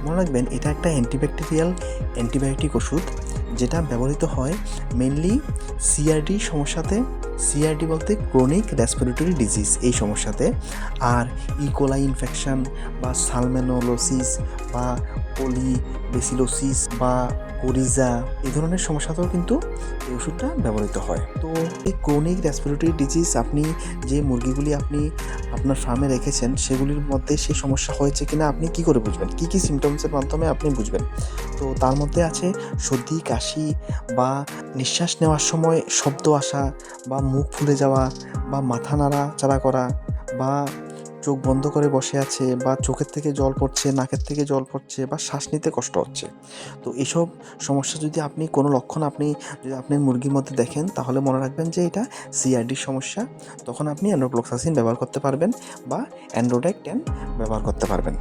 মনে রাখবেন এটা একটা অ্যান্টিবায়োটিক ওষুধ, যেটা ব্যবহৃত হয় মেনলি সিআরডি সমস্যাতে। সিআরডি বলতে ক্রনিক রেসপিরেটরি ডিজিজ, এই সমস্যাতে। আর ইকোলাই ইনফেকশন বা সালমোনেলোসিস বা পলিবেসিলোসিস বা কোরিজা, এই ধরনের সমস্যাতেও কিন্তু এই ওষুধটা ব্যবহৃত হয়। তো এই ক্রনিক রেসপিরেটরি ডিজিজ, আপনি যে মুরগিগুলি আপনি আপনার ফার্মে রেখেছেন সেগুলির মধ্যে সেই সমস্যা হয়েছে কিনা আপনি কি করে বুঝবেন? কি সিমটমসের মাধ্যমে আপনি বুঝবেন? তো তার মধ্যে আছে সর্দি, কাশি বা নিঃশ্বাস নেওয়ার সময় শব্দ আসা বা মুখ ফুলে যাওয়া বা মাথা নাড়াচাড়া করা বা চোখ বন্ধ করে বসে আছে বা চোখের থেকে জল পড়ছে, নাকের থেকে জল পড়ছে বা শ্বাস নিতে কষ্ট হচ্ছে। তো এসব সমস্যা যদি কোনো লক্ষণ যদি আপনার মুরগির মধ্যে দেখেন, তাহলে মনে রাখবেন যে এটা সিআরডির সমস্যা। তখন আপনি এন্ডোফ্লক্সাসিন ব্যবহার করতে পারবেন বা অ্যান্ড্রোডাক 10 ব্যবহার করতে পারবেন।